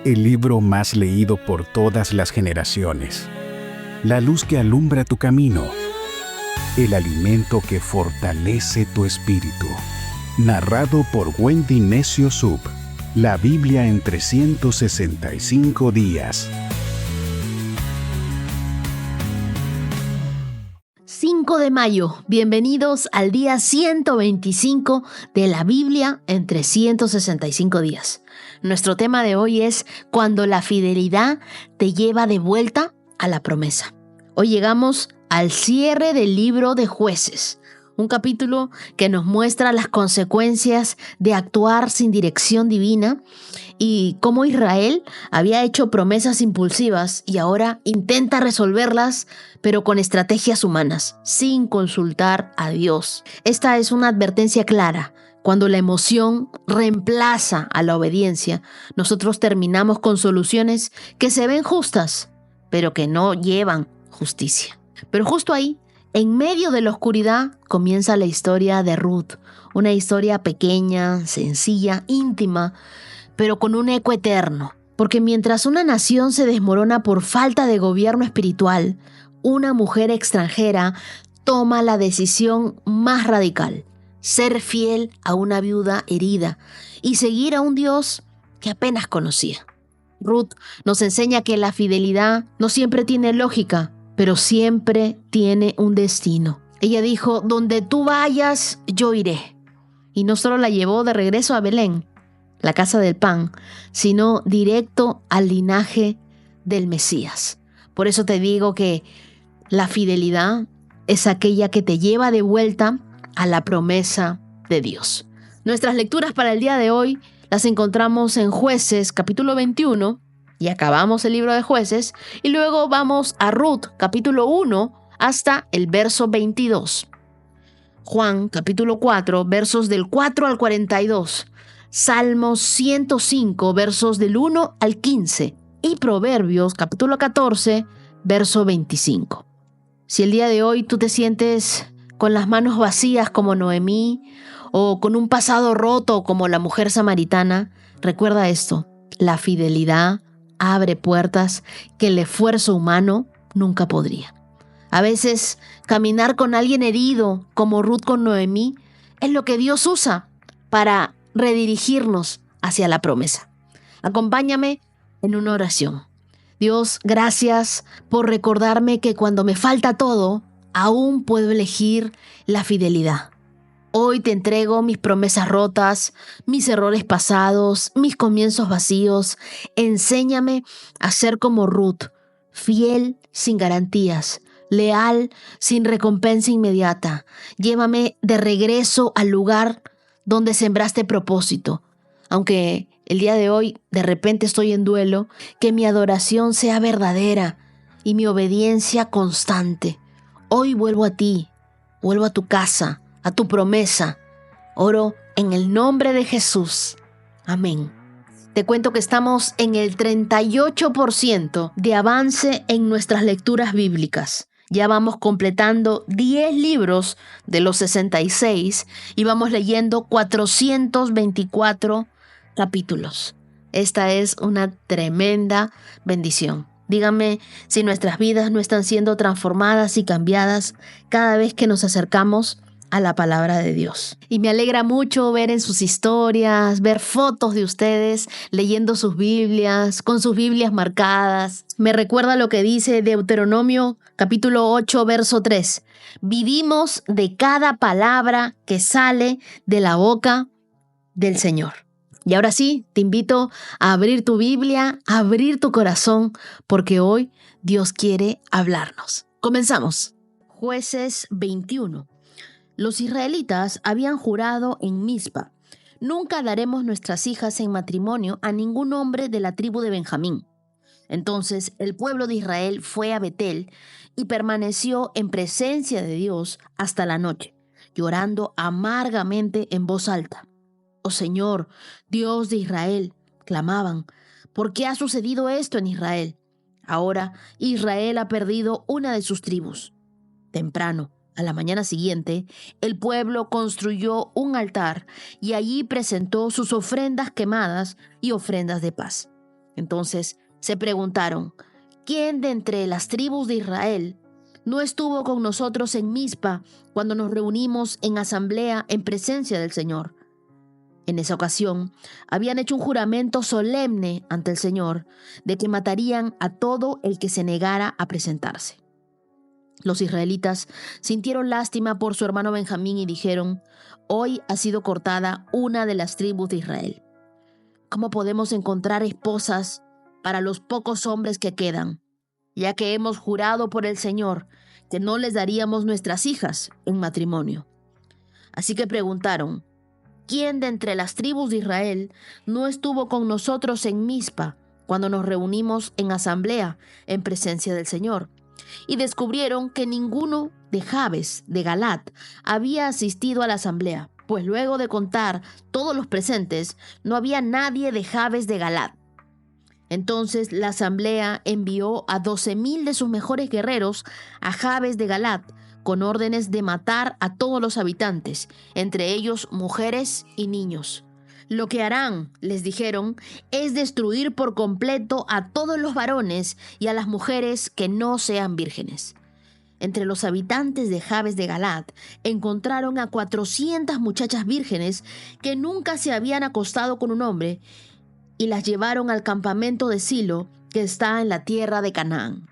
el libro más leído por todas las generaciones, la luz que alumbra tu camino, el alimento que fortalece tu espíritu. Narrado por Wendy Necio Sub, la Biblia en 365 días. 5 de mayo, bienvenidos al día 125 de la Biblia en 365 días. Nuestro tema de hoy es cuando la fidelidad te lleva de vuelta a la promesa. Hoy llegamos al cierre del libro de Jueces, un capítulo que nos muestra las consecuencias de actuar sin dirección divina y cómo Israel había hecho promesas impulsivas y ahora intenta resolverlas, pero con estrategias humanas, sin consultar a Dios. Esta es una advertencia clara. Cuando la emoción reemplaza a la obediencia, nosotros terminamos con soluciones que se ven justas, pero que no llevan justicia. Pero justo ahí, en medio de la oscuridad, comienza la historia de Ruth, una historia pequeña, sencilla, íntima, pero con un eco eterno. Porque mientras una nación se desmorona por falta de gobierno espiritual, una mujer extranjera toma la decisión más radical: ser fiel a una viuda herida y seguir a un Dios que apenas conocía. Ruth nos enseña que la fidelidad no siempre tiene lógica, pero siempre tiene un destino. Ella dijo: donde tú vayas, yo iré. Y no solo la llevó de regreso a Belén, la casa del pan, sino directo al linaje del Mesías. Por eso te digo que la fidelidad es aquella que te lleva de vuelta a la promesa de Dios. Nuestras lecturas para el día de hoy las encontramos en Jueces, capítulo 21, y acabamos el libro de Jueces, y luego vamos a Ruth, capítulo 1, hasta el verso 22. Juan, capítulo 4, versos del 4 al 42. Salmos 105, versos del 1 al 15. Y Proverbios, capítulo 14, verso 25. Si el día de hoy tú te sientes con las manos vacías como Noemí, o con un pasado roto como la mujer samaritana, recuerda esto: la fidelidad abre puertas que el esfuerzo humano nunca podría. A veces, caminar con alguien herido, como Ruth con Noemí, es lo que Dios usa para redirigirnos hacia la promesa. Acompáñame en una oración. Dios, gracias por recordarme que cuando me falta todo, aún puedo elegir la fidelidad. Hoy te entrego mis promesas rotas, mis errores pasados, mis comienzos vacíos. Enséñame a ser como Ruth, fiel sin garantías, leal sin recompensa inmediata. Llévame de regreso al lugar donde sembraste propósito. Aunque el día de hoy de repente estoy en duelo, que mi adoración sea verdadera y mi obediencia constante. Hoy vuelvo a ti, vuelvo a tu casa, a tu promesa. Oro en el nombre de Jesús. Amén. Te cuento que estamos en el 38% de avance en nuestras lecturas bíblicas. Ya vamos completando 10 libros de los 66 y vamos leyendo 424 capítulos. Esta es una tremenda bendición. Díganme si nuestras vidas no están siendo transformadas y cambiadas cada vez que nos acercamos a la palabra de Dios. Y me alegra mucho ver en sus historias, ver fotos de ustedes leyendo sus Biblias, con sus Biblias marcadas. Me recuerda lo que dice Deuteronomio capítulo 8, verso 3. Vivimos de cada palabra que sale de la boca del Señor. Y ahora sí, te invito a abrir tu Biblia, a abrir tu corazón, porque hoy Dios quiere hablarnos. Comenzamos. Jueces 21. Los israelitas habían jurado en Mizpa: nunca daremos nuestras hijas en matrimonio a ningún hombre de la tribu de Benjamín. Entonces el pueblo de Israel fue a Betel y permaneció en presencia de Dios hasta la noche, llorando amargamente en voz alta. «Oh Señor, Dios de Israel», clamaban, «¿por qué ha sucedido esto en Israel? Ahora Israel ha perdido una de sus tribus». Temprano, a la mañana siguiente, el pueblo construyó un altar y allí presentó sus ofrendas quemadas y ofrendas de paz. Entonces se preguntaron: ¿quién de entre las tribus de Israel no estuvo con nosotros en Mizpa cuando nos reunimos en asamblea en presencia del Señor? En esa ocasión habían hecho un juramento solemne ante el Señor de que matarían a todo el que se negara a presentarse. Los israelitas sintieron lástima por su hermano Benjamín y dijeron: hoy ha sido cortada una de las tribus de Israel. ¿Cómo podemos encontrar esposas para los pocos hombres que quedan, ya que hemos jurado por el Señor que no les daríamos nuestras hijas en matrimonio? Así que preguntaron: ¿quién de entre las tribus de Israel no estuvo con nosotros en Mizpa cuando nos reunimos en asamblea en presencia del Señor? Y descubrieron que ninguno de Jabes de Galat había asistido a la asamblea, pues luego de contar todos los presentes, no había nadie de Jabes de Galat. Entonces la asamblea envió a 12,000 de sus mejores guerreros a Jabes de Galat, con órdenes de matar a todos los habitantes, entre ellos mujeres y niños. Lo que harán, les dijeron, es destruir por completo a todos los varones y a las mujeres que no sean vírgenes. Entre los habitantes de Jabes de Galat encontraron a 400 muchachas vírgenes que nunca se habían acostado con un hombre y las llevaron al campamento de Silo, que está en la tierra de Canaán.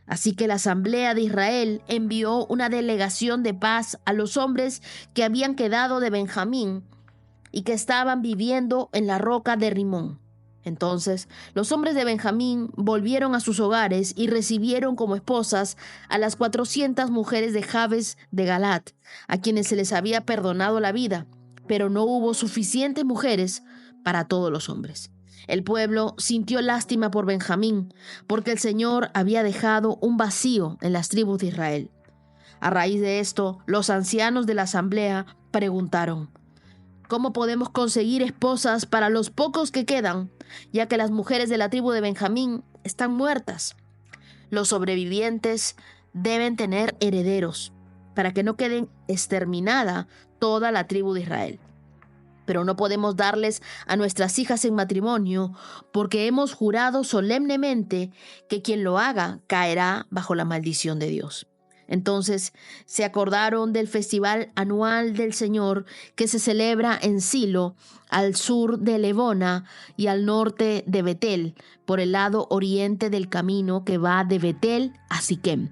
Así que la asamblea de Israel envió una delegación de paz a los hombres que habían quedado de Benjamín y que estaban viviendo en la roca de Rimón. Entonces los hombres de Benjamín volvieron a sus hogares y recibieron como esposas a las 400 mujeres de Jabes de Galat, a quienes se les había perdonado la vida, pero no hubo suficientes mujeres para todos los hombres. El pueblo sintió lástima por Benjamín, porque el Señor había dejado un vacío en las tribus de Israel. A raíz de esto, los ancianos de la asamblea preguntaron: ¿cómo podemos conseguir esposas para los pocos que quedan, ya que las mujeres de la tribu de Benjamín están muertas? Los sobrevivientes deben tener herederos, para que no queden exterminada toda la tribu de Israel. Pero no podemos darles a nuestras hijas en matrimonio, porque hemos jurado solemnemente que quien lo haga caerá bajo la maldición de Dios. Entonces se acordaron del festival anual del Señor que se celebra en Silo, al sur de Lebona y al norte de Betel, por el lado oriente del camino que va de Betel a Siquem.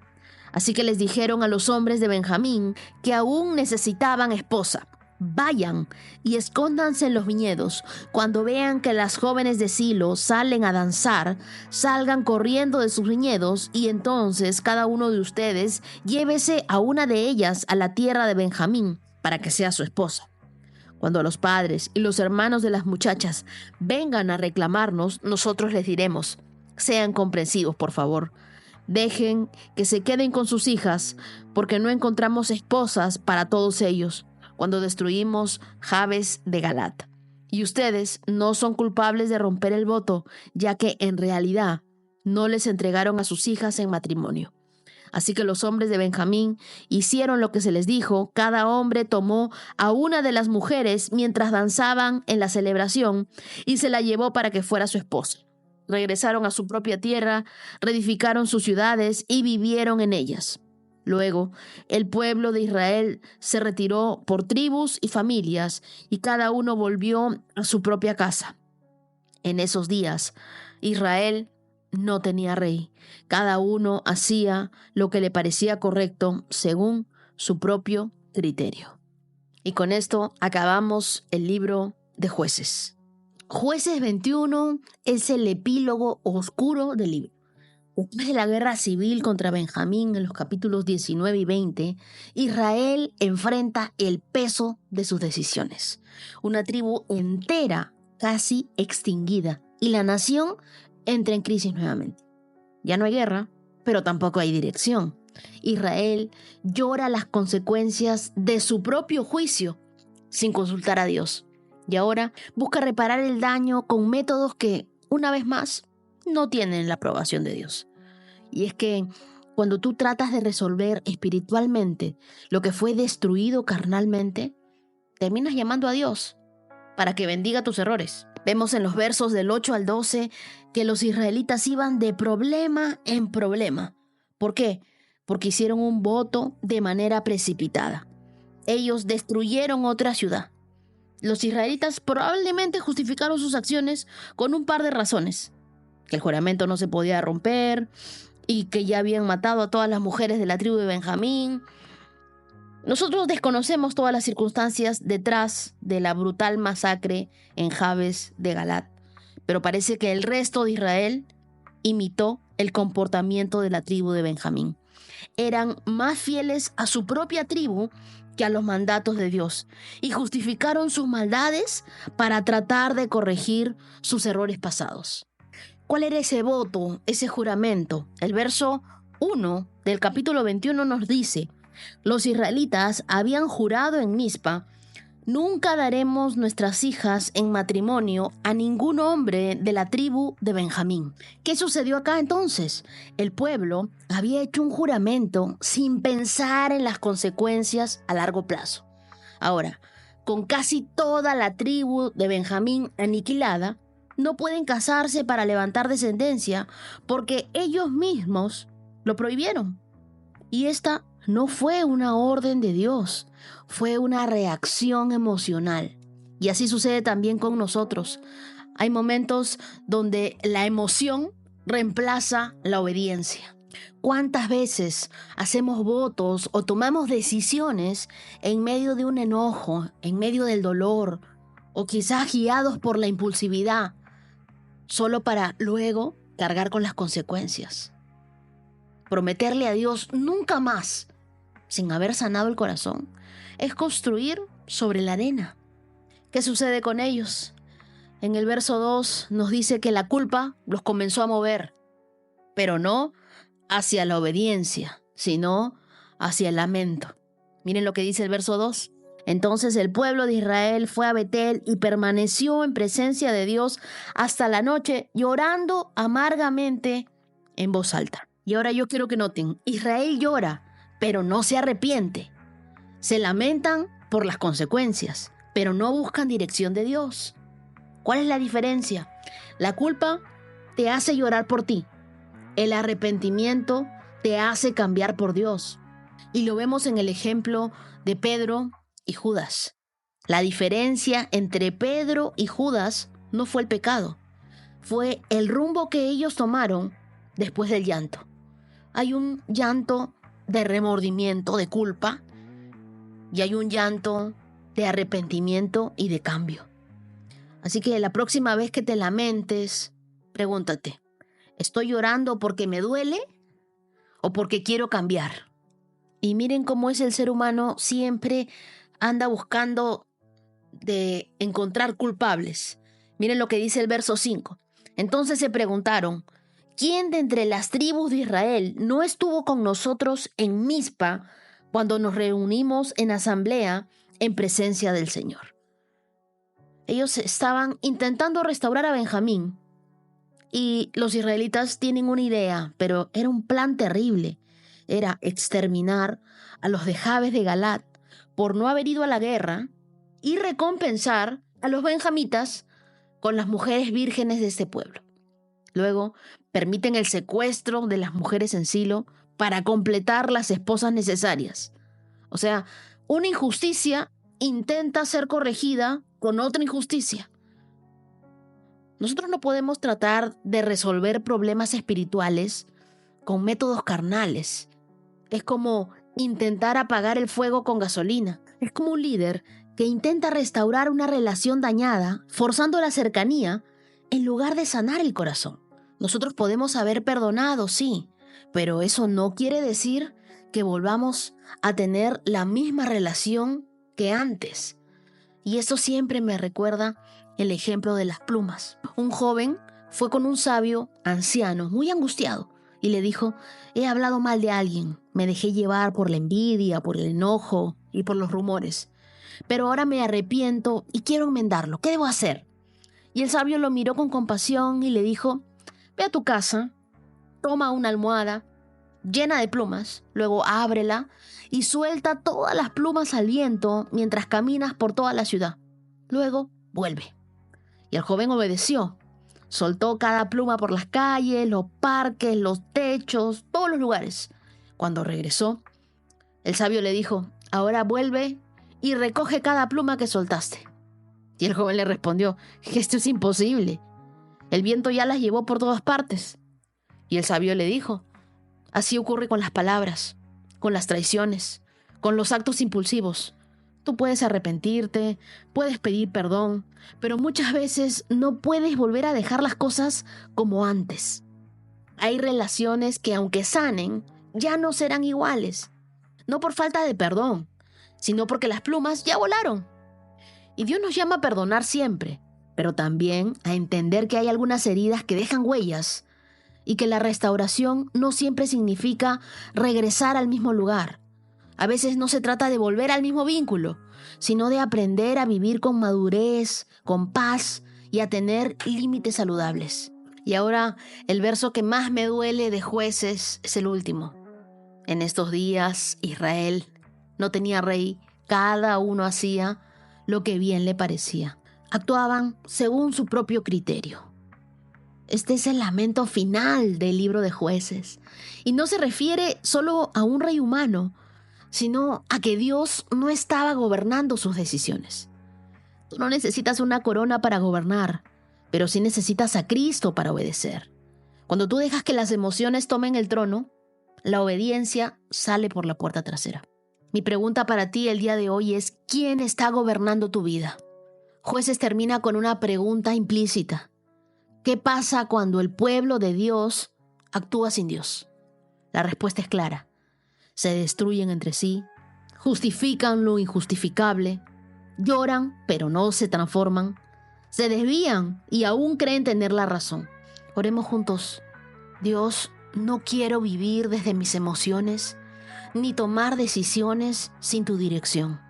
Así que les dijeron a los hombres de Benjamín que aún necesitaban esposa. Vayan y escóndanse en los viñedos. Cuando vean que las jóvenes de Silo salen a danzar, salgan corriendo de sus viñedos, y entonces cada uno de ustedes llévese a una de ellas a la tierra de Benjamín para que sea su esposa. Cuando los padres y los hermanos de las muchachas vengan a reclamarnos, nosotros les diremos: sean comprensivos, por favor. Dejen que se queden con sus hijas, porque no encontramos esposas para todos ellos cuando destruimos Jabes de Galat. Y ustedes no son culpables de romper el voto, ya que en realidad no les entregaron a sus hijas en matrimonio. Así que los hombres de Benjamín hicieron lo que se les dijo. Cada hombre tomó a una de las mujeres mientras danzaban en la celebración y se la llevó para que fuera su esposa. Regresaron a su propia tierra, reedificaron sus ciudades y vivieron en ellas. Luego, el pueblo de Israel se retiró por tribus y familias, y cada uno volvió a su propia casa. En esos días, Israel no tenía rey. Cada uno hacía lo que le parecía correcto según su propio criterio. Y con esto acabamos el libro de Jueces. Jueces 21 es el epílogo oscuro del libro. Después de la guerra civil contra Benjamín en los capítulos 19 y 20, Israel enfrenta el peso de sus decisiones. Una tribu entera casi extinguida y la nación entra en crisis nuevamente. Ya no hay guerra, pero tampoco hay dirección. Israel llora las consecuencias de su propio juicio sin consultar a Dios. Y ahora busca reparar el daño con métodos que, una vez más, no tienen la aprobación de Dios. Y es que cuando tú tratas de resolver espiritualmente lo que fue destruido carnalmente, terminas llamando a Dios para que bendiga tus errores. Vemos en los versos del 8 al 12 que los israelitas iban de problema en problema. ¿Por qué? Porque hicieron un voto de manera precipitada. Ellos destruyeron otra ciudad. Los israelitas probablemente justificaron sus acciones con un par de razones: que el juramento no se podía romper y que ya habían matado a todas las mujeres de la tribu de Benjamín. Nosotros desconocemos todas las circunstancias detrás de la brutal masacre en Jabes de Galaad, pero parece que el resto de Israel imitó el comportamiento de la tribu de Benjamín. Eran más fieles a su propia tribu que a los mandatos de Dios y justificaron sus maldades para tratar de corregir sus errores pasados. ¿Cuál era ese voto, ese juramento? El verso 1 del capítulo 21 nos dice: los israelitas habían jurado en Mizpa: nunca daremos nuestras hijas en matrimonio a ningún hombre de la tribu de Benjamín. ¿Qué sucedió acá entonces? El pueblo había hecho un juramento sin pensar en las consecuencias a largo plazo. Ahora, con casi toda la tribu de Benjamín aniquilada, no pueden casarse para levantar descendencia porque ellos mismos lo prohibieron. Y esta no fue una orden de Dios, fue una reacción emocional. Y así sucede también con nosotros. Hay momentos donde la emoción reemplaza la obediencia. ¿Cuántas veces hacemos votos o tomamos decisiones en medio de un enojo, en medio del dolor, o quizás guiados por la impulsividad, solo para luego cargar con las consecuencias? Prometerle a Dios nunca más, sin haber sanado el corazón, es construir sobre la arena. ¿Qué sucede con ellos? En el verso 2 nos dice que la culpa los comenzó a mover, pero no hacia la obediencia, sino hacia el lamento. Miren lo que dice el verso 2. Entonces el pueblo de Israel fue a Betel y permaneció en presencia de Dios hasta la noche, llorando amargamente en voz alta. Y ahora yo quiero que noten: Israel llora, pero no se arrepiente. Se lamentan por las consecuencias, pero no buscan dirección de Dios. ¿Cuál es la diferencia? La culpa te hace llorar por ti. El arrepentimiento te hace cambiar por Dios. Y lo vemos en el ejemplo de Pedro y Judas. La diferencia entre Pedro y Judas no fue el pecado, fue el rumbo que ellos tomaron después del llanto. Hay un llanto de remordimiento, de culpa, y hay un llanto de arrepentimiento y de cambio. Así que la próxima vez que te lamentes, pregúntate: ¿estoy llorando porque me duele o porque quiero cambiar? Y miren cómo es el ser humano: siempre anda buscando de encontrar culpables. Miren lo que dice el verso 5. Entonces se preguntaron: ¿quién de entre las tribus de Israel no estuvo con nosotros en Mizpa cuando nos reunimos en asamblea en presencia del Señor? Ellos estaban intentando restaurar a Benjamín y los israelitas tienen una idea, pero era un plan terrible. Era exterminar a los de Jabes de Galaad por no haber ido a la guerra y recompensar a los benjamitas con las mujeres vírgenes de este pueblo. Luego permiten el secuestro de las mujeres en Silo para completar las esposas necesarias. O sea, una injusticia intenta ser corregida con otra injusticia. Nosotros no podemos tratar de resolver problemas espirituales con métodos carnales. Es como intentar apagar el fuego con gasolina. Es como un líder que intenta restaurar una relación dañada, forzando la cercanía en lugar de sanar el corazón. Nosotros podemos haber perdonado, sí, pero eso no quiere decir que volvamos a tener la misma relación que antes. Y eso siempre me recuerda el ejemplo de las plumas. Un joven fue con un sabio anciano, muy angustiado, y le dijo: he hablado mal de alguien, me dejé llevar por la envidia, por el enojo y por los rumores, pero ahora me arrepiento y quiero enmendarlo. ¿Qué debo hacer? Y el sabio lo miró con compasión y le dijo: ve a tu casa, toma una almohada llena de plumas, luego ábrela y suelta todas las plumas al viento mientras caminas por toda la ciudad. Luego vuelve. Y el joven obedeció. Soltó cada pluma por las calles, los parques, los techos, todos los lugares. Cuando regresó, el sabio le dijo: ahora vuelve y recoge cada pluma que soltaste. Y el joven le respondió: esto es imposible. El viento ya las llevó por todas partes. Y el sabio le dijo: así ocurre con las palabras, con las traiciones, con los actos impulsivos. Tú puedes arrepentirte, puedes pedir perdón, pero muchas veces no puedes volver a dejar las cosas como antes. Hay relaciones que, aunque sanen, ya no serán iguales. No por falta de perdón, sino porque las plumas ya volaron. Y Dios nos llama a perdonar siempre, pero también a entender que hay algunas heridas que dejan huellas y que la restauración no siempre significa regresar al mismo lugar. A veces no se trata de volver al mismo vínculo, sino de aprender a vivir con madurez, con paz y a tener límites saludables. Y ahora, el verso que más me duele de Jueces es el último. En estos días, Israel no tenía rey, cada uno hacía lo que bien le parecía. Actuaban según su propio criterio. Este es el lamento final del libro de Jueces. Y no se refiere solo a un rey humano, sino a que Dios no estaba gobernando sus decisiones. Tú no necesitas una corona para gobernar, pero sí necesitas a Cristo para obedecer. Cuando tú dejas que las emociones tomen el trono, la obediencia sale por la puerta trasera. Mi pregunta para ti el día de hoy es: ¿quién está gobernando tu vida? Jueces termina con una pregunta implícita. ¿Qué pasa cuando el pueblo de Dios actúa sin Dios? La respuesta es clara. Se destruyen entre sí, justifican lo injustificable, lloran pero no se transforman, se desvían y aún creen tener la razón. Oremos juntos. Dios, no quiero vivir desde mis emociones, ni tomar decisiones sin tu dirección.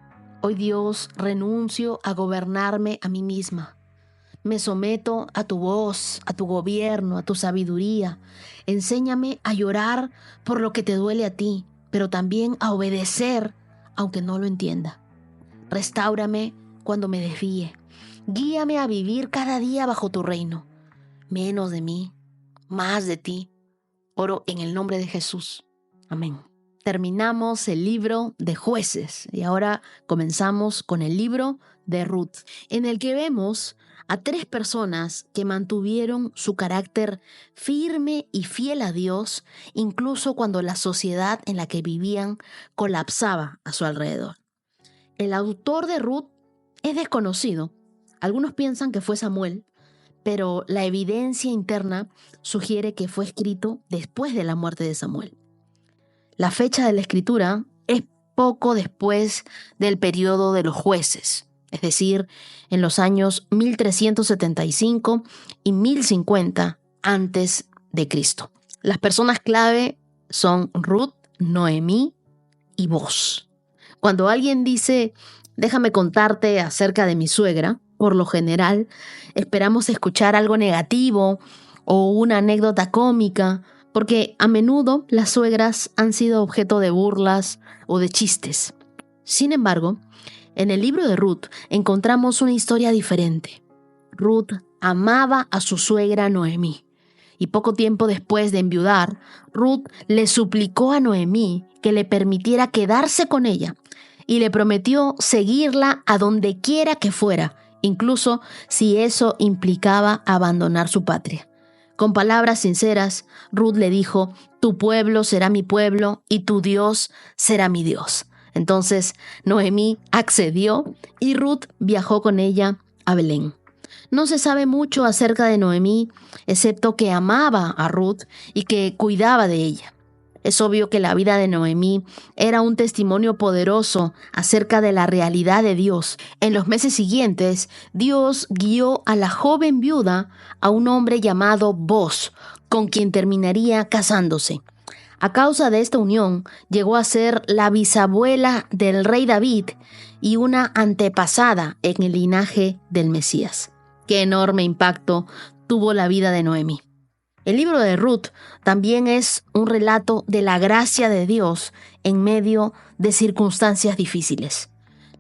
Hoy, Dios, renuncio a gobernarme a mí misma. Me someto a tu voz, a tu gobierno, a tu sabiduría. Enséñame a llorar por lo que te duele a ti, pero también a obedecer aunque no lo entienda. Restáurame cuando me desvíe. Guíame a vivir cada día bajo tu reino. Menos de mí, más de ti. Oro en el nombre de Jesús. Amén. Terminamos el libro de Jueces y ahora comenzamos con el libro de Ruth, en el que vemos a 3 personas que mantuvieron su carácter firme y fiel a Dios, incluso cuando la sociedad en la que vivían colapsaba a su alrededor. El autor de Ruth es desconocido. Algunos piensan que fue Samuel, pero la evidencia interna sugiere que fue escrito después de la muerte de Samuel. La fecha de la escritura es poco después del periodo de los jueces, es decir, en los años 1375 y 1050 antes de Cristo. Las personas clave son Ruth, Noemí y Boz. Cuando alguien dice: déjame contarte acerca de mi suegra, por lo general esperamos escuchar algo negativo o una anécdota cómica, porque a menudo las suegras han sido objeto de burlas o de chistes. Sin embargo, en el libro de Ruth encontramos una historia diferente. Ruth amaba a su suegra Noemí, y poco tiempo después de enviudar, Ruth le suplicó a Noemí que le permitiera quedarse con ella y le prometió seguirla a donde quiera que fuera, incluso si eso implicaba abandonar su patria. Con palabras sinceras, Ruth le dijo: tu pueblo será mi pueblo y tu Dios será mi Dios. Entonces Noemí accedió y Ruth viajó con ella a Belén. No se sabe mucho acerca de Noemí, excepto que amaba a Ruth y que cuidaba de ella. Es obvio que la vida de Noemí era un testimonio poderoso acerca de la realidad de Dios. En los meses siguientes, Dios guió a la joven viuda a un hombre llamado Boz, con quien terminaría casándose. A causa de esta unión, llegó a ser la bisabuela del rey David y una antepasada en el linaje del Mesías. Qué enorme impacto tuvo la vida de Noemí. El libro de Ruth también es un relato de la gracia de Dios en medio de circunstancias difíciles.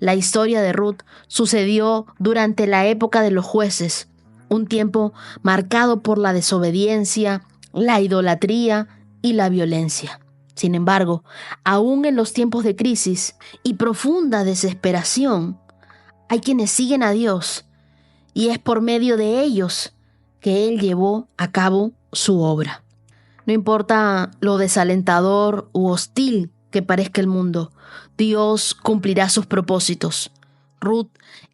La historia de Ruth sucedió durante la época de los jueces, un tiempo marcado por la desobediencia, la idolatría y la violencia. Sin embargo, aún en los tiempos de crisis y profunda desesperación, hay quienes siguen a Dios y es por medio de ellos que Él llevó a cabo su obra. No importa lo desalentador u hostil que parezca el mundo, Dios cumplirá sus propósitos. Ruth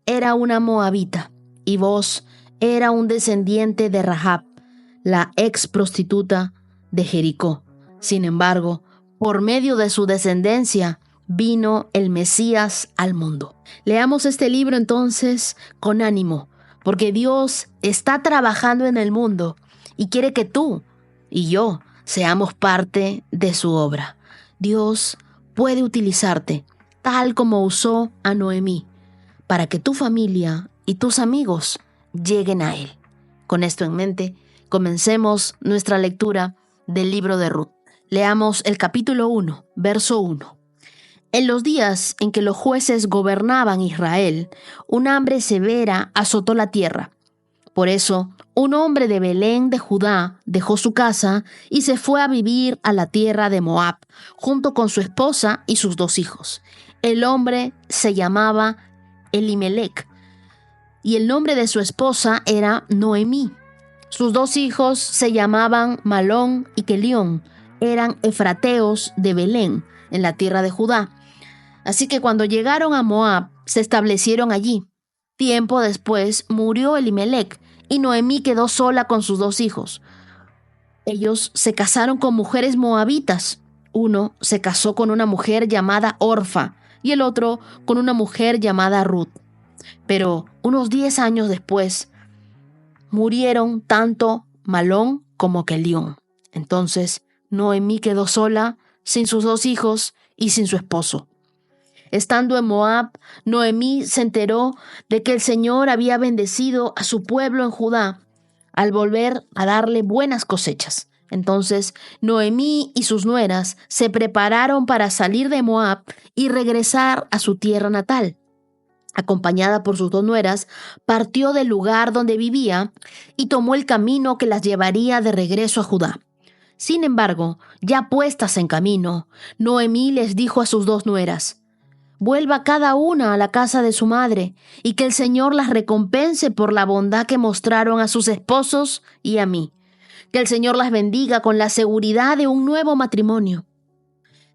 era una moabita y Boaz era un descendiente de Rahab, la ex prostituta de Jericó. Sin embargo, por medio de su descendencia vino el Mesías al mundo. Leamos este libro entonces con ánimo, porque Dios está trabajando en el mundo y quiere que tú y yo seamos parte de su obra. Dios puede utilizarte tal como usó a Noemí para que tu familia y tus amigos lleguen a Él. Con esto en mente, comencemos nuestra lectura del libro de Ruth. Leamos el capítulo 1, verso 1. En los días en que los jueces gobernaban Israel, un hambre severa azotó la tierra. Por eso, un hombre de Belén de Judá dejó su casa y se fue a vivir a la tierra de Moab, junto con su esposa y sus 2 hijos. El hombre se llamaba Elimelec y el nombre de su esposa era Noemí. Sus 2 hijos se llamaban Malón y Kelión. Eran efrateos de Belén, en la tierra de Judá. Así que cuando llegaron a Moab, se establecieron allí. Tiempo después murió Elimelec y Noemí quedó sola con sus 2 hijos. Ellos se casaron con mujeres moabitas. Uno se casó con una mujer llamada Orfa y el otro con una mujer llamada Ruth. Pero unos 10 años después, murieron tanto Malón como Kelión. Entonces Noemí quedó sola, sin sus 2 hijos y sin su esposo. Estando en Moab, Noemí se enteró de que el Señor había bendecido a su pueblo en Judá al volver a darle buenas cosechas. Entonces Noemí y sus nueras se prepararon para salir de Moab y regresar a su tierra natal. Acompañada por sus 2 nueras, partió del lugar donde vivía y tomó el camino que las llevaría de regreso a Judá. Sin embargo, ya puestas en camino, Noemí les dijo a sus 2 nueras: vuelva cada una a la casa de su madre, y que el Señor las recompense por la bondad que mostraron a sus esposos y a mí. Que el Señor las bendiga con la seguridad de un nuevo matrimonio.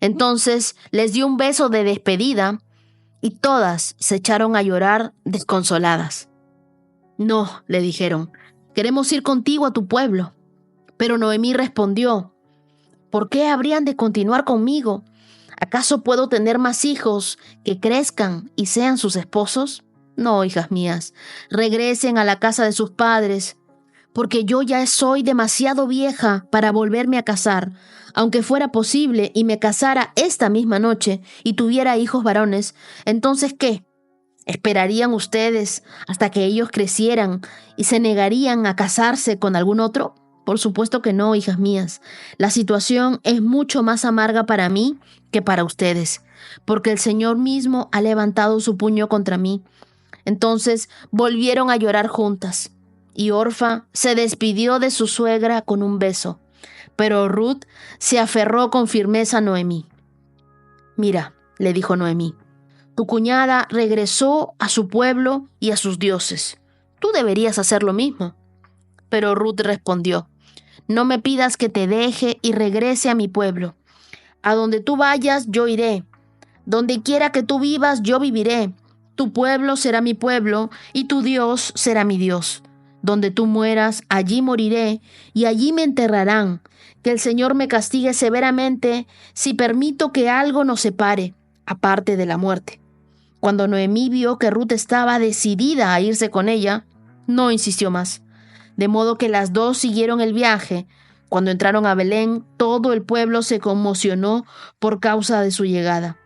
Entonces les dio un beso de despedida, y todas se echaron a llorar desconsoladas. No, le dijeron, queremos ir contigo a tu pueblo. Pero Noemí respondió: ¿por qué habrían de continuar conmigo? ¿Acaso puedo tener más hijos que crezcan y sean sus esposos? No, hijas mías, regresen a la casa de sus padres, porque yo ya soy demasiado vieja para volverme a casar. Aunque fuera posible y me casara esta misma noche y tuviera hijos varones, ¿entonces qué? ¿Esperarían ustedes hasta que ellos crecieran y se negarían a casarse con algún otro? Por supuesto que no, hijas mías. La situación es mucho más amarga para mí que para ustedes, porque el Señor mismo ha levantado su puño contra mí. Entonces volvieron a llorar juntas, y Orfa se despidió de su suegra con un beso, pero Ruth se aferró con firmeza a Noemí. Mira, le dijo Noemí, tu cuñada regresó a su pueblo y a sus dioses. Tú deberías hacer lo mismo. Pero Ruth respondió: no me pidas que te deje y regrese a mi pueblo. A donde tú vayas, yo iré. Donde quiera que tú vivas, yo viviré. Tu pueblo será mi pueblo y tu Dios será mi Dios. Donde tú mueras, allí moriré y allí me enterrarán. Que el Señor me castigue severamente si permito que algo nos separe, aparte de la muerte. Cuando Noemí vio que Ruth estaba decidida a irse con ella, no insistió más. De modo que las 2 siguieron el viaje. Cuando entraron a Belén, todo el pueblo se conmocionó por causa de su llegada.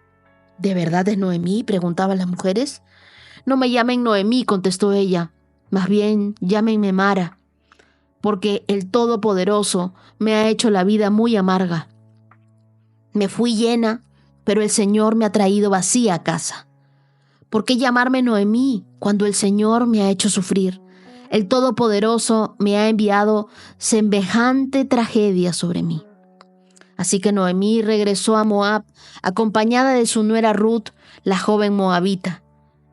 ¿De verdad es Noemí?, preguntaban las mujeres. No me llamen Noemí, contestó ella. Más bien, llámenme Mara, porque el Todopoderoso me ha hecho la vida muy amarga. Me fui llena, pero el Señor me ha traído vacía a casa. ¿Por qué llamarme Noemí cuando el Señor me ha hecho sufrir? El Todopoderoso me ha enviado semejante tragedia sobre mí. Así que Noemí regresó a Moab, acompañada de su nuera Ruth, la joven moabita.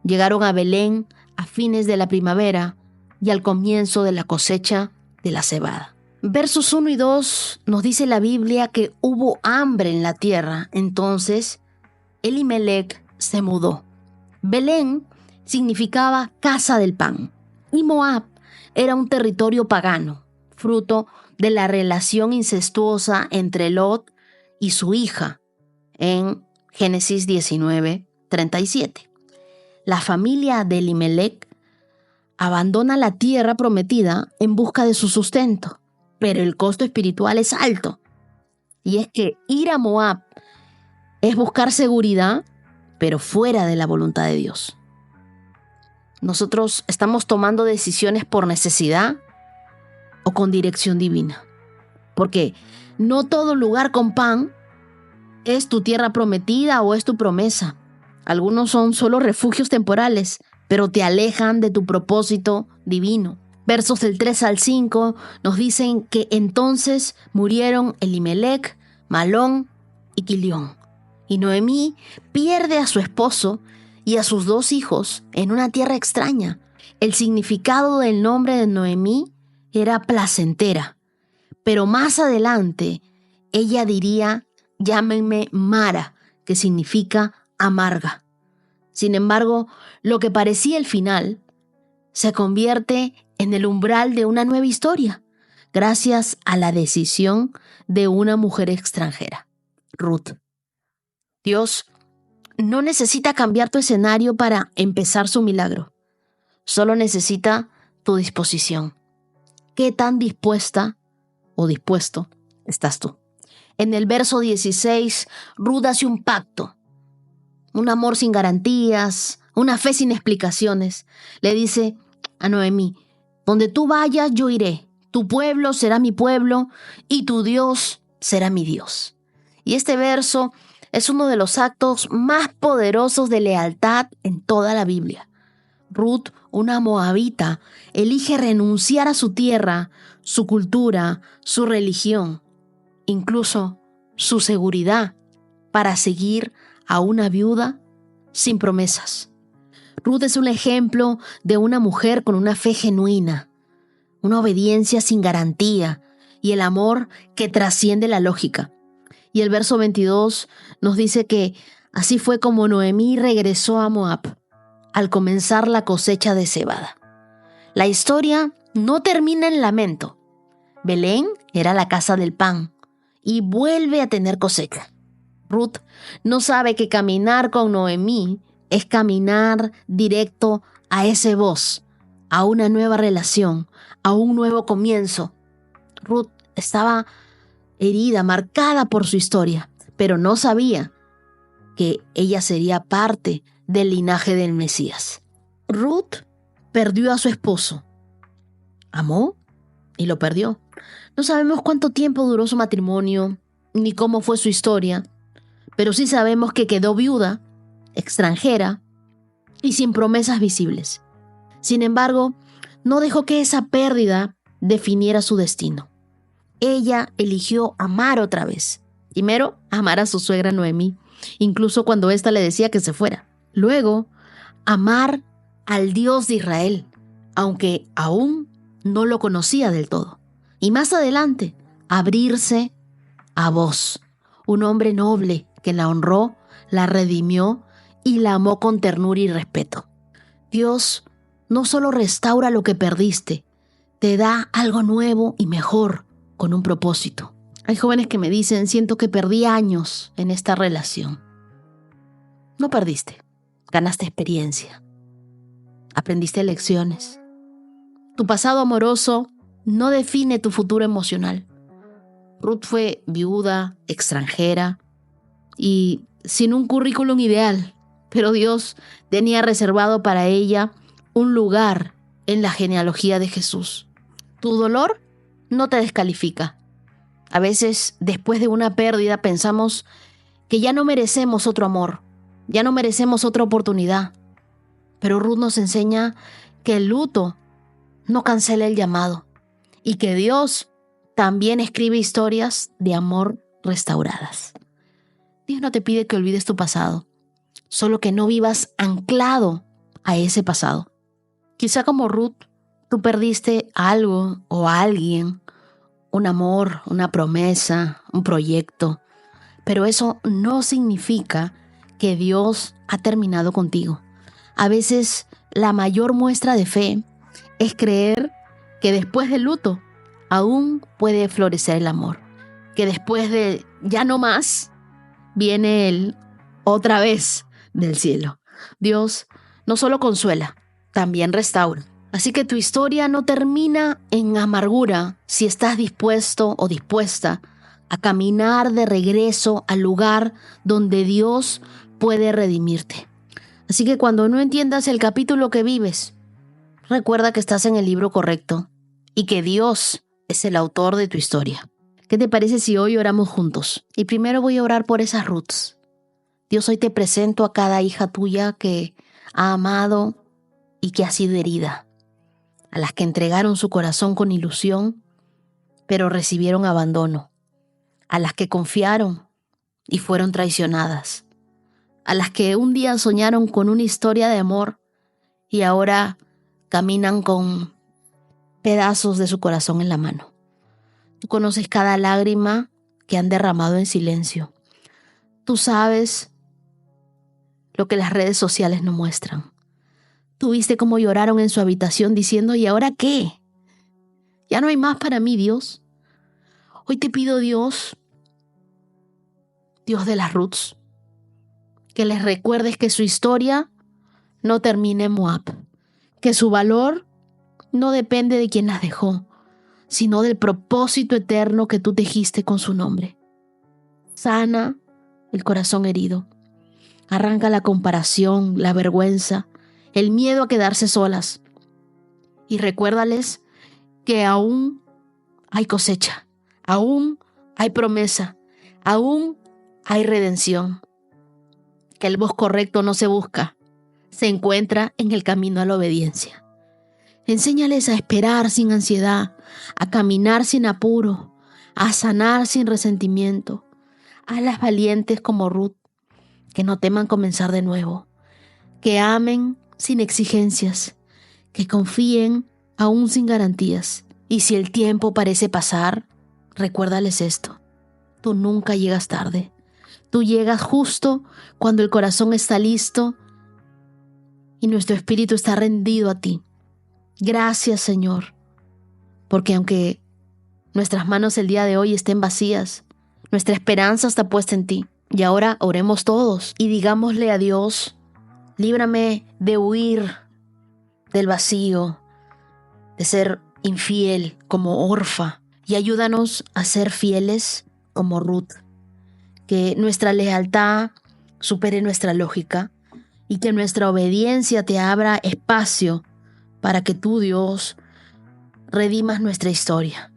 Llegaron a Belén a fines de la primavera y al comienzo de la cosecha de la cebada. Versos 1 y 2 nos dice la Biblia que hubo hambre en la tierra. Entonces Elimelec se mudó. Belén significaba casa del pan y Moab era un territorio pagano, fruto de la relación incestuosa entre Lot y su hija en Génesis 19:37. La familia de Elimelec abandona la tierra prometida en busca de su sustento, pero el costo espiritual es alto. Y es que ir a Moab es buscar seguridad, pero fuera de la voluntad de Dios. Nosotros estamos tomando decisiones por necesidad o con dirección divina. Porque no todo lugar con pan es tu tierra prometida o es tu promesa. Algunos son solo refugios temporales, pero te alejan de tu propósito divino. Versos del 3 al 5 nos dicen que entonces murieron Elimelec, Malón y Quilión. Y Noemí pierde a su esposo y a sus 2 hijos en una tierra extraña. El significado del nombre de Noemí era placentera, pero más adelante ella diría, llámenme Mara, que significa amarga. Sin embargo, lo que parecía el final se convierte en el umbral de una nueva historia, gracias a la decisión de una mujer extranjera, Ruth. Dios no necesita cambiar tu escenario para empezar su milagro. Solo necesita tu disposición. ¿Qué tan dispuesta o dispuesto estás tú? En el verso 16, Ruth hace un pacto. Un amor sin garantías, una fe sin explicaciones. Le dice a Noemí, donde tú vayas yo iré. Tu pueblo será mi pueblo y tu Dios será mi Dios. Y este verso es uno de los actos más poderosos de lealtad en toda la Biblia. Ruth, una moabita, elige renunciar a su tierra, su cultura, su religión, incluso su seguridad, para seguir a una viuda sin promesas. Ruth es un ejemplo de una mujer con una fe genuina, una obediencia sin garantía y el amor que trasciende la lógica. Y el verso 22 nos dice que así fue como Noemí regresó a Moab al comenzar la cosecha de cebada. La historia no termina en lamento. Belén era la casa del pan y vuelve a tener cosecha. Ruth no sabe que caminar con Noemí es caminar directo a ese voz, a una nueva relación, a un nuevo comienzo. Ruth estaba herida, marcada por su historia, pero no sabía que ella sería parte del linaje del Mesías. Ruth perdió a su esposo. Amó y lo perdió. No sabemos cuánto tiempo duró su matrimonio, ni cómo fue su historia, pero sí sabemos que quedó viuda, extranjera y sin promesas visibles. Sin embargo, no dejó que esa pérdida definiera su destino. Ella eligió amar otra vez. Primero, amar a su suegra Noemí, incluso cuando ésta le decía que se fuera. Luego, amar al Dios de Israel, aunque aún no lo conocía del todo. Y más adelante, abrirse a Boz, un hombre noble que la honró, la redimió y la amó con ternura y respeto. Dios no solo restaura lo que perdiste, te da algo nuevo y mejor, con un propósito. Hay jóvenes que me dicen, siento que perdí años en esta relación. No perdiste, ganaste experiencia, aprendiste lecciones. Tu pasado amoroso no define tu futuro emocional. Ruth fue viuda, extranjera y sin un currículum ideal, pero Dios tenía reservado para ella un lugar en la genealogía de Jesús. Tu dolor no te descalifica. A veces, después de una pérdida, pensamos que ya no merecemos otro amor, ya no merecemos otra oportunidad. Pero Ruth nos enseña que el luto no cancele el llamado y que Dios también escribe historias de amor restauradas. Dios no te pide que olvides tu pasado, solo que no vivas anclado a ese pasado. Quizá como Ruth, tú perdiste algo o a alguien, un amor, una promesa, un proyecto, pero eso no significa que Dios ha terminado contigo. A veces la mayor muestra de fe es creer que después del luto aún puede florecer el amor, que después de ya no más viene Él otra vez del cielo. Dios no solo consuela, también restaura. Así que tu historia no termina en amargura si estás dispuesto o dispuesta a caminar de regreso al lugar donde Dios puede redimirte. Así que cuando no entiendas el capítulo que vives, recuerda que estás en el libro correcto y que Dios es el autor de tu historia. ¿Qué te parece si hoy oramos juntos? Y primero voy a orar por esas Ruths. Dios, hoy te presento a cada hija tuya que ha amado y que ha sido herida, a las que entregaron su corazón con ilusión, pero recibieron abandono, a las que confiaron y fueron traicionadas, a las que un día soñaron con una historia de amor y ahora caminan con pedazos de su corazón en la mano. Tú conoces cada lágrima que han derramado en silencio. Tú sabes lo que las redes sociales no muestran. Tú viste cómo lloraron en su habitación diciendo, ¿y ahora qué? Ya no hay más para mí, Dios. Hoy te pido, Dios de las Ruths, que les recuerdes que su historia no termina en Moab, que su valor no depende de quien las dejó, sino del propósito eterno que tú tejiste con su nombre. Sana el corazón herido. Arranca la comparación, la vergüenza, el miedo a quedarse solas. Y recuérdales que aún hay cosecha, aún hay promesa, aún hay redención. Que el voz correcto no se busca, se encuentra en el camino a la obediencia. Enséñales a esperar sin ansiedad, a caminar sin apuro, a sanar sin resentimiento. Hazlas valientes como Ruth, que no teman comenzar de nuevo, que amen sin exigencias, que confíen aún sin garantías. Y si el tiempo parece pasar, recuérdales esto: tú nunca llegas tarde. Tú llegas justo cuando el corazón está listo y nuestro espíritu está rendido a ti. Gracias, Señor, porque aunque nuestras manos el día de hoy estén vacías, nuestra esperanza está puesta en ti. Y ahora oremos todos y digámosle a Dios: líbrame de huir del vacío, de ser infiel como Orfa, y ayúdanos a ser fieles como Ruth. Que nuestra lealtad supere nuestra lógica y que nuestra obediencia te abra espacio para que tú, Dios, redimas nuestra historia.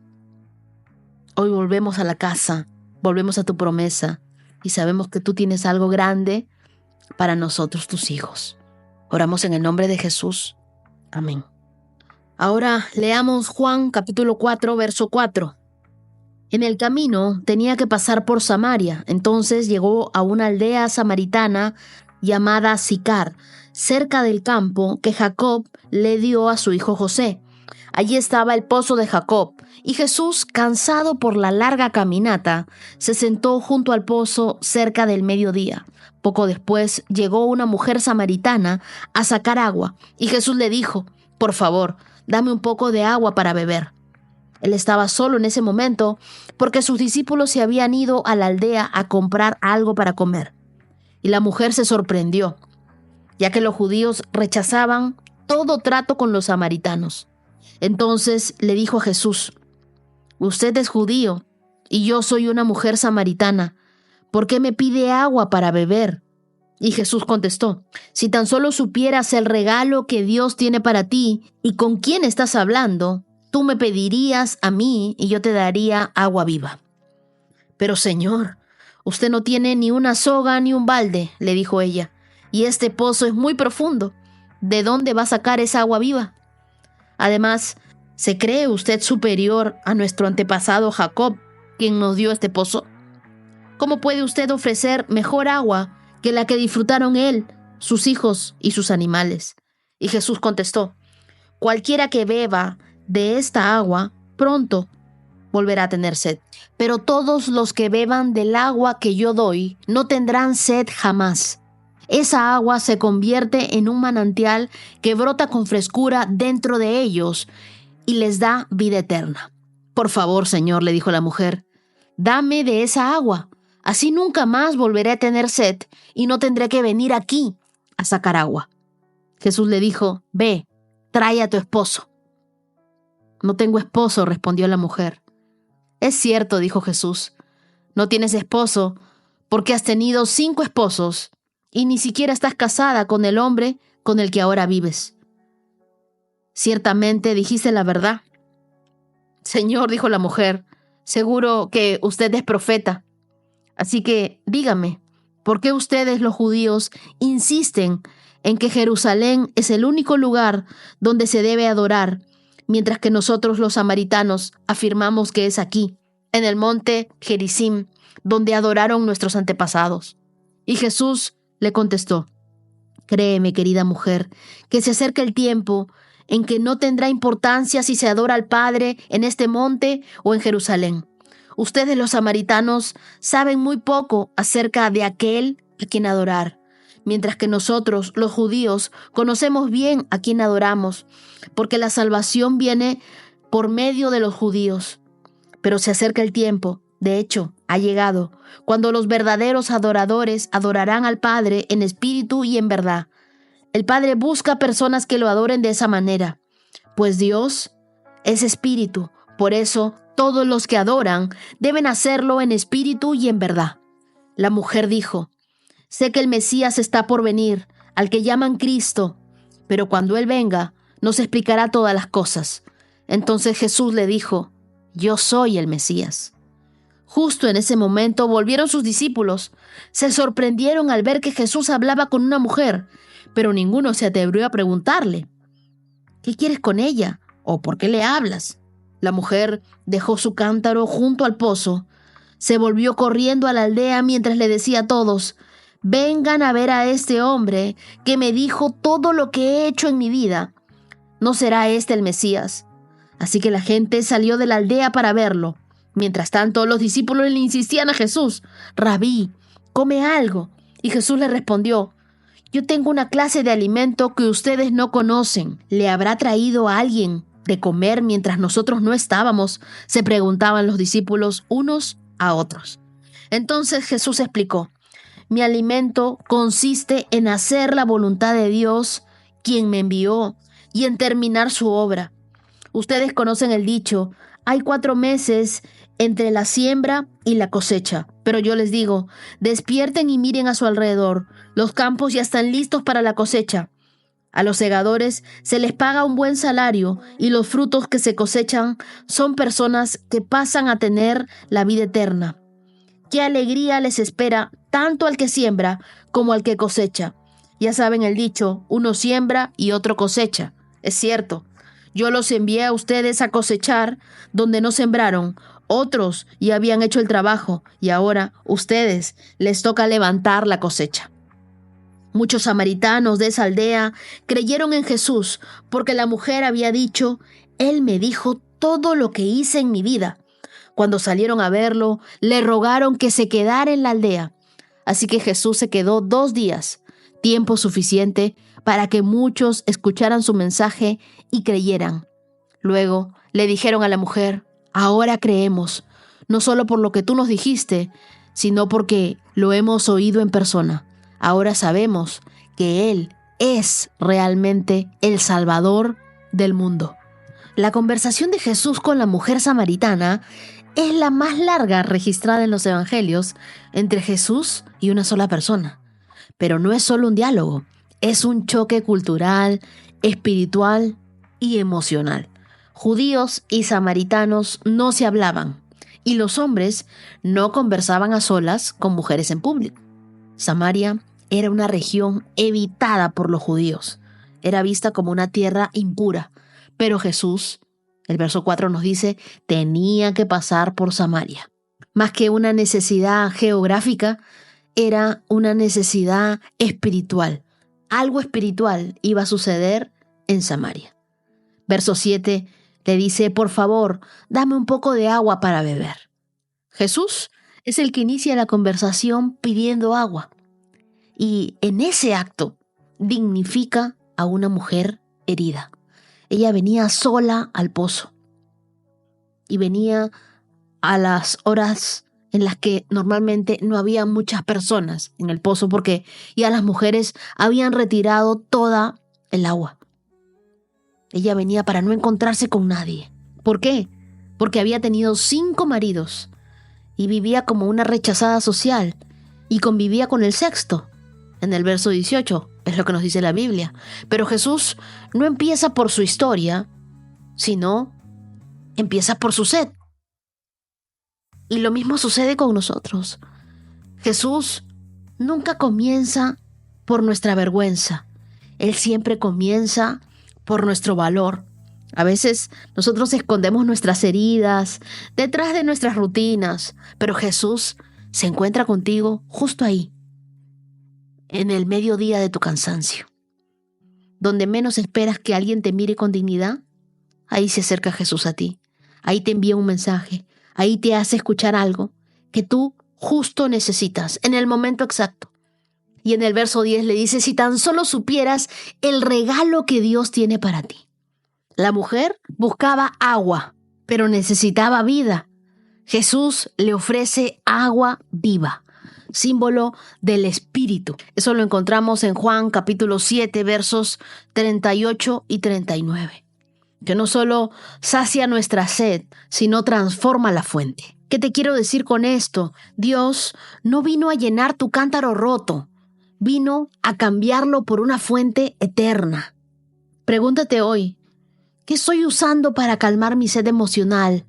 Hoy volvemos a la casa, volvemos a tu promesa y sabemos que tú tienes algo grande para nosotros, tus hijos. Oramos en el nombre de Jesús. Amén. Ahora leamos Juan capítulo 4, verso 4. En el camino tenía que pasar por Samaria. Entonces llegó a una aldea samaritana llamada Sicar, cerca del campo que Jacob le dio a su hijo José. Allí estaba el pozo de Jacob, y Jesús, cansado por la larga caminata, se sentó junto al pozo cerca del mediodía. Poco después llegó una mujer samaritana a sacar agua, y Jesús le dijo: por favor, dame un poco de agua para beber. Él estaba solo en ese momento porque sus discípulos se habían ido a la aldea a comprar algo para comer. Y la mujer se sorprendió, ya que los judíos rechazaban todo trato con los samaritanos. Entonces le dijo a Jesús: usted es judío y yo soy una mujer samaritana. ¿Por qué me pide agua para beber? Y Jesús contestó: si tan solo supieras el regalo que Dios tiene para ti y con quién estás hablando, tú me pedirías a mí y yo te daría agua viva. Pero Señor, usted no tiene ni una soga ni un balde, le dijo ella, y este pozo es muy profundo. ¿De dónde va a sacar esa agua viva? Además, ¿se cree usted superior a nuestro antepasado Jacob, quien nos dio este pozo? ¿Cómo puede usted ofrecer mejor agua que la que disfrutaron él, sus hijos y sus animales? Y Jesús contestó: cualquiera que beba de esta agua, pronto volverá a tener sed. Pero todos los que beban del agua que yo doy, no tendrán sed jamás. Esa agua se convierte en un manantial que brota con frescura dentro de ellos y les da vida eterna. Por favor, Señor, le dijo la mujer, dame de esa agua. Así nunca más volveré a tener sed y no tendré que venir aquí a sacar agua. Jesús le dijo: ve, trae a tu esposo. No tengo esposo, respondió la mujer. Es cierto, dijo Jesús, no tienes esposo porque has tenido 5 esposos y ni siquiera estás casada con el hombre con el que ahora vives. Ciertamente dijiste la verdad. Señor, dijo la mujer, seguro que usted es profeta. Así que dígame, ¿por qué ustedes los judíos insisten en que Jerusalén es el único lugar donde se debe adorar, mientras que nosotros los samaritanos afirmamos que es aquí, en el monte Gerizim, donde adoraron nuestros antepasados? Y Jesús le contestó: créeme, querida mujer, que se acerca el tiempo en que no tendrá importancia si se adora al Padre en este monte o en Jerusalén. Ustedes los samaritanos saben muy poco acerca de aquel a quien adorar, mientras que nosotros, los judíos, conocemos bien a quien adoramos, porque la salvación viene por medio de los judíos. Pero se acerca el tiempo, de hecho, ha llegado, cuando los verdaderos adoradores adorarán al Padre en espíritu y en verdad. El Padre busca personas que lo adoren de esa manera, pues Dios es espíritu. Por eso, todos los que adoran deben hacerlo en espíritu y en verdad. La mujer dijo: sé que el Mesías está por venir, al que llaman Cristo, pero cuando Él venga, nos explicará todas las cosas. Entonces Jesús le dijo: yo soy el Mesías. Justo en ese momento volvieron sus discípulos. Se sorprendieron al ver que Jesús hablaba con una mujer, pero ninguno se atrevió a preguntarle: ¿qué quieres con ella? ¿O por qué le hablas? La mujer dejó su cántaro junto al pozo. Se volvió corriendo a la aldea mientras le decía a todos: vengan a ver a este hombre que me dijo todo lo que he hecho en mi vida. ¿No será este el Mesías? Así que la gente salió de la aldea para verlo. Mientras tanto, los discípulos le insistían a Jesús: Rabí, come algo. Y Jesús le respondió: yo tengo una clase de alimento que ustedes no conocen. ¿Le habrá traído a alguien de comer mientras nosotros no estábamos?, se preguntaban los discípulos unos a otros. Entonces Jesús explicó: mi alimento consiste en hacer la voluntad de Dios, quien me envió, y en terminar su obra. Ustedes conocen el dicho: hay 4 meses entre la siembra y la cosecha. Pero yo les digo, despierten y miren a su alrededor. Los campos ya están listos para la cosecha. A los segadores se les paga un buen salario y los frutos que se cosechan son personas que pasan a tener la vida eterna. Qué alegría les espera tanto al que siembra como al que cosecha. Ya saben el dicho: uno siembra y otro cosecha. Es cierto, yo los envié a ustedes a cosechar donde no sembraron. Otros ya habían hecho el trabajo y ahora ustedes les toca levantar la cosecha. Muchos samaritanos de esa aldea creyeron en Jesús porque la mujer había dicho: Él me dijo todo lo que hice en mi vida. Cuando salieron a verlo, le rogaron que se quedara en la aldea. Así que Jesús se quedó 2 días, tiempo suficiente para que muchos escucharan su mensaje y creyeran. Luego le dijeron a la mujer: ahora creemos, no solo por lo que tú nos dijiste, sino porque lo hemos oído en persona. Ahora sabemos que Él es realmente el Salvador del mundo. La conversación de Jesús con la mujer samaritana es la más larga registrada en los evangelios entre Jesús y una sola persona. Pero no es solo un diálogo, es un choque cultural, espiritual y emocional. Judíos y samaritanos no se hablaban y los hombres no conversaban a solas con mujeres en público. Samaria era una región evitada por los judíos. Era vista como una tierra impura, Pero Jesús, el verso 4 nos dice, tenía que pasar por Samaria. Más que una necesidad geográfica, era una necesidad espiritual. Algo espiritual iba a suceder en Samaria. Verso 7 le dice, por favor, dame un poco de agua para beber. Jesús es el que inicia la conversación pidiendo agua. Y en ese acto dignifica a una mujer herida. Ella venía sola al pozo. Y venía a las horas en las que normalmente no había muchas personas en el pozo porque ya las mujeres habían retirado toda el agua. Ella venía para no encontrarse con nadie. ¿Por qué? Porque había tenido 5 maridos y vivía como una rechazada social y convivía con el sexto. En el verso 18 es lo que nos dice la Biblia. Pero Jesús no empieza por su historia, sino empieza por su sed. Y lo mismo sucede con nosotros. Jesús nunca comienza por nuestra vergüenza. Él siempre comienza por nuestro valor. A veces nosotros escondemos nuestras heridas detrás de nuestras rutinas, pero Jesús se encuentra contigo justo ahí, en el mediodía de tu cansancio. Donde menos esperas que alguien te mire con dignidad, ahí se acerca Jesús a ti. Ahí te envía un mensaje. Ahí te hace escuchar algo que tú justo necesitas en el momento exacto. Y en el verso 10 le dice, si tan solo supieras el regalo que Dios tiene para ti. La mujer buscaba agua, pero necesitaba vida. Jesús le ofrece agua viva, símbolo del Espíritu. Eso lo encontramos en Juan capítulo 7, versos 38 y 39. Que no solo sacia nuestra sed, sino transforma la fuente. ¿Qué te quiero decir con esto? Dios no vino a llenar tu cántaro roto, vino a cambiarlo por una fuente eterna. Pregúntate hoy, ¿qué estoy usando para calmar mi sed emocional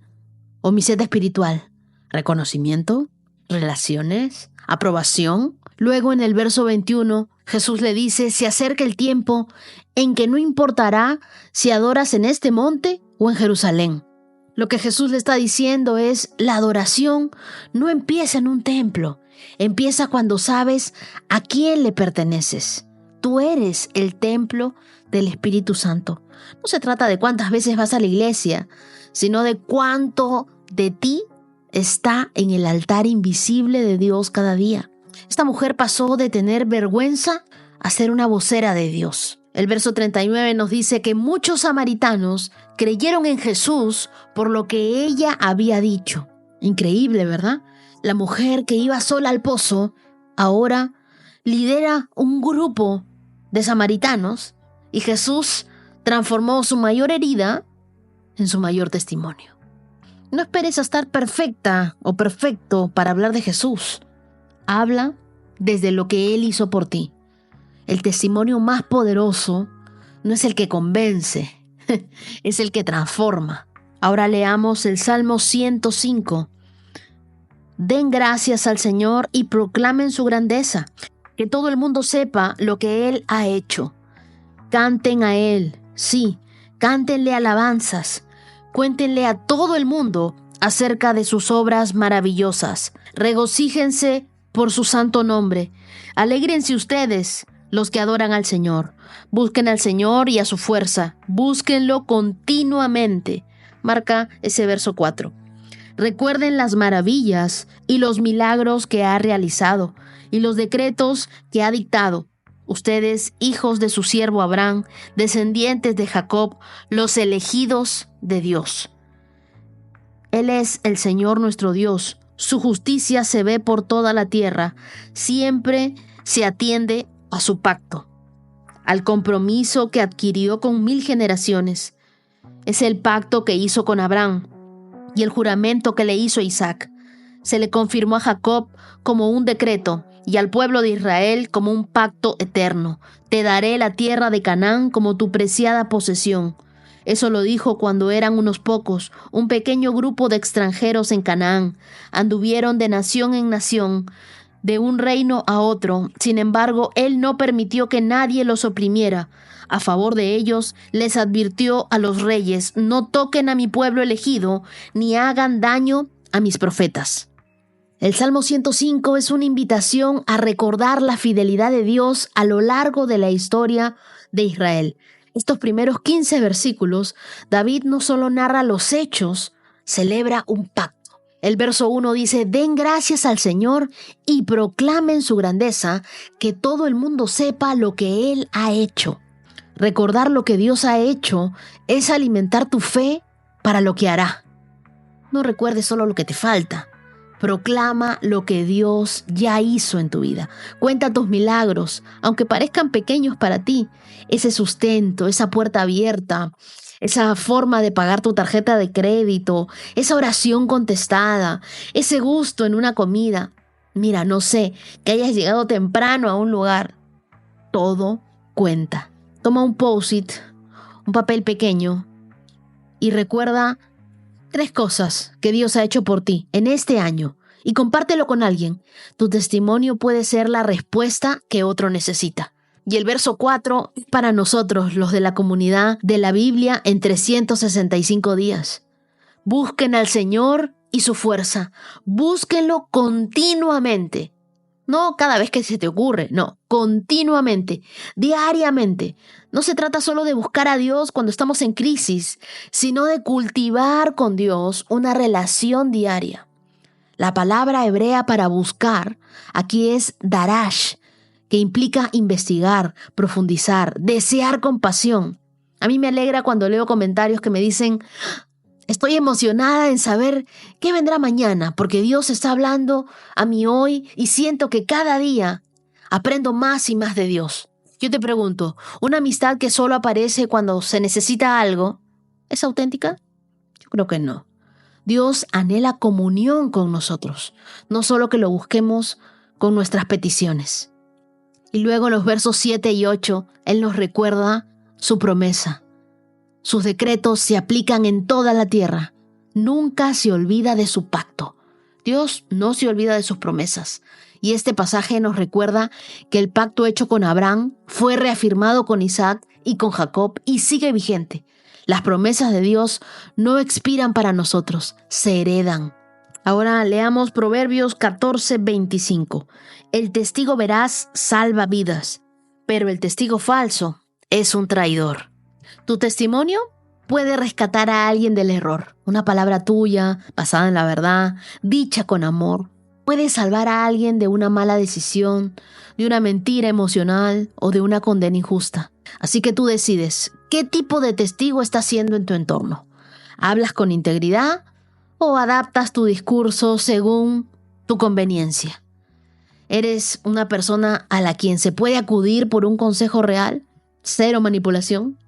o mi sed espiritual? ¿Reconocimiento? ¿Relaciones? ¿Aprobación? Luego en el verso 21, Jesús le dice, se acerca el tiempo en que no importará si adoras en este monte o en Jerusalén. Lo que Jesús le está diciendo es, la adoración no empieza en un templo, empieza cuando sabes a quién le perteneces. Tú eres el templo del Espíritu Santo. No se trata de cuántas veces vas a la iglesia, sino de cuánto de ti está en el altar invisible de Dios cada día. Esta mujer pasó de tener vergüenza a ser una vocera de Dios. El verso 39 nos dice que muchos samaritanos creyeron en Jesús por lo que ella había dicho. Increíble, ¿verdad? La mujer que iba sola al pozo ahora lidera un grupo de samaritanos y Jesús transformó su mayor herida en su mayor testimonio. No esperes a estar perfecta o perfecto para hablar de Jesús. Habla desde lo que Él hizo por ti. El testimonio más poderoso no es el que convence, es el que transforma. Ahora leamos el Salmo 105. Den gracias al Señor y proclamen su grandeza. Que todo el mundo sepa lo que Él ha hecho. Canten a Él, sí, cántenle alabanzas. Cuéntenle a todo el mundo acerca de sus obras maravillosas. Regocíjense por su santo nombre. Alégrense ustedes, los que adoran al Señor. Busquen al Señor y a su fuerza. Búsquenlo continuamente. Marca ese verso 4. Recuerden las maravillas y los milagros que ha realizado y los decretos que ha dictado. Ustedes, hijos de su siervo Abraham, descendientes de Jacob, los elegidos de Dios. Él es el Señor nuestro Dios. Su justicia se ve por toda la tierra. Siempre se atiende a su pacto, al compromiso que adquirió con 1000 generaciones. Es el pacto que hizo con Abraham y el juramento que le hizo a Isaac. Se le confirmó a Jacob como un decreto y al pueblo de Israel como un pacto eterno. Te daré la tierra de Canaán como tu preciada posesión. Eso lo dijo cuando eran unos pocos, un pequeño grupo de extranjeros en Canaán. Anduvieron de nación en nación, de un reino a otro. Sin embargo, Él no permitió que nadie los oprimiera. A favor de ellos, les advirtió a los reyes: no toquen a mi pueblo elegido, ni hagan daño a mis profetas. El Salmo 105 es una invitación a recordar la fidelidad de Dios a lo largo de la historia de Israel. Estos primeros 15 versículos, David no solo narra los hechos, celebra un pacto. El verso 1 dice: den gracias al Señor y proclamen su grandeza, que todo el mundo sepa lo que Él ha hecho. Recordar lo que Dios ha hecho es alimentar tu fe para lo que hará. No recuerdes solo lo que te falta. Proclama lo que Dios ya hizo en tu vida. Cuenta tus milagros, aunque parezcan pequeños para ti. Ese sustento, esa puerta abierta, esa forma de pagar tu tarjeta de crédito, esa oración contestada, ese gusto en una comida. Mira, no sé, que hayas llegado temprano a un lugar. Todo cuenta. Toma un post-it, un papel pequeño y recuerda 3 cosas que Dios ha hecho por ti en este año y compártelo con alguien. Tu testimonio puede ser la respuesta que otro necesita. Y el verso 4 es para nosotros, los de la comunidad de la Biblia en 365 días. Busquen al Señor y su fuerza. Búsquenlo continuamente. No cada vez que se te ocurre, no, continuamente, diariamente. No se trata solo de buscar a Dios cuando estamos en crisis, sino de cultivar con Dios una relación diaria. La palabra hebrea para buscar aquí es darash, que implica investigar, profundizar, desear con pasión. A mí me alegra cuando leo comentarios que me dicen: estoy emocionada en saber qué vendrá mañana, porque Dios está hablando a mí hoy y siento que cada día aprendo más y más de Dios. Yo te pregunto, ¿una amistad que solo aparece cuando se necesita algo es auténtica? Yo creo que no. Dios anhela comunión con nosotros, no solo que lo busquemos con nuestras peticiones. Y luego en los versos 7 y 8, Él nos recuerda su promesa. Sus decretos se aplican en toda la tierra. Nunca se olvida de su pacto. Dios no se olvida de sus promesas. Y este pasaje nos recuerda que el pacto hecho con Abraham fue reafirmado con Isaac y con Jacob y sigue vigente. Las promesas de Dios no expiran para nosotros, se heredan. Ahora leamos Proverbios 14:25. El testigo veraz salva vidas, pero el testigo falso es un traidor. Tu testimonio puede rescatar a alguien del error. Una palabra tuya, basada en la verdad, dicha con amor, puede salvar a alguien de una mala decisión, de una mentira emocional o de una condena injusta. Así que tú decides qué tipo de testigo estás siendo en tu entorno. ¿Hablas con integridad o adaptas tu discurso según tu conveniencia? ¿Eres una persona a la quien se puede acudir por un consejo real? ¿Cero manipulación?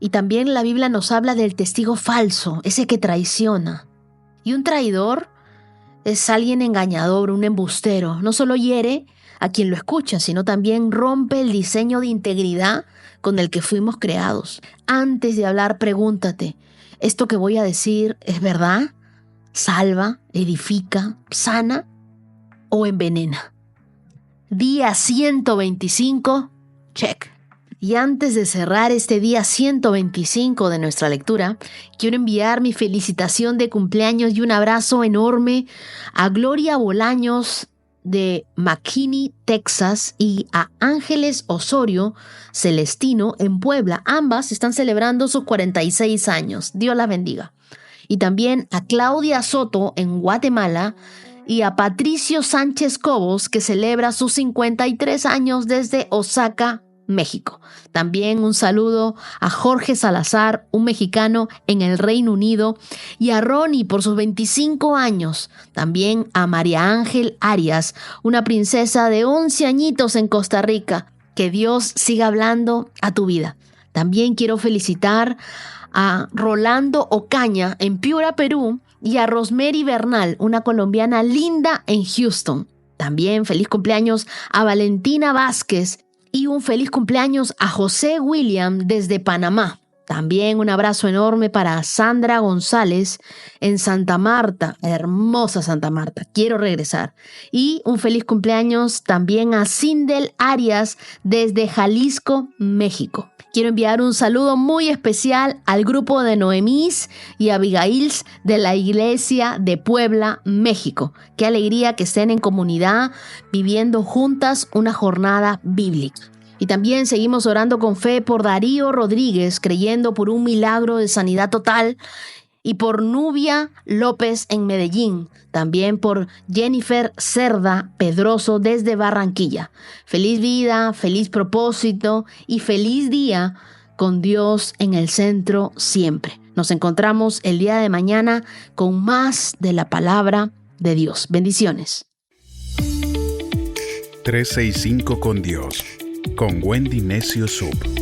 Y también la Biblia nos habla del testigo falso, ese que traiciona. Y un traidor es alguien engañador, un embustero. No solo hiere a quien lo escucha, sino también rompe el diseño de integridad con el que fuimos creados. Antes de hablar, pregúntate: ¿esto que voy a decir es verdad? ¿Salva, edifica, sana o envenena? Día 125, check. Y antes de cerrar este día 125 de nuestra lectura, quiero enviar mi felicitación de cumpleaños y un abrazo enorme a Gloria Bolaños de McKinney, Texas, y a Ángeles Osorio Celestino en Puebla. Ambas están celebrando sus 46 años. Dios las bendiga. Y también a Claudia Soto en Guatemala y a Patricio Sánchez Cobos, que celebra sus 53 años desde Osaka, México. También un saludo a Jorge Salazar, un mexicano en el Reino Unido, y a Ronnie por sus 25 años. También a María Ángel Arias, una princesa de 11 añitos en Costa Rica. Que Dios siga hablando a tu vida. También quiero felicitar a Rolando Ocaña en Piura, Perú, y a Rosemary Bernal, una colombiana linda en Houston. También feliz cumpleaños a Valentina Vázquez y un feliz cumpleaños a José William desde Panamá. También un abrazo enorme para Sandra González en Santa Marta, hermosa Santa Marta, quiero regresar. Y un feliz cumpleaños también a Sindel Arias desde Jalisco, México. Quiero enviar un saludo muy especial al grupo de Noemís y Abigails de la Iglesia de Puebla, México. Qué alegría que estén en comunidad viviendo juntas una jornada bíblica. Y también seguimos orando con fe por Darío Rodríguez, creyendo por un milagro de sanidad total, y por Nubia López en Medellín, también por Jennifer Cerda Pedroso desde Barranquilla. Feliz vida, feliz propósito y feliz día con Dios en el centro siempre. Nos encontramos el día de mañana con más de la palabra de Dios. Bendiciones. 365 con Dios, con Wendy Necio Sub.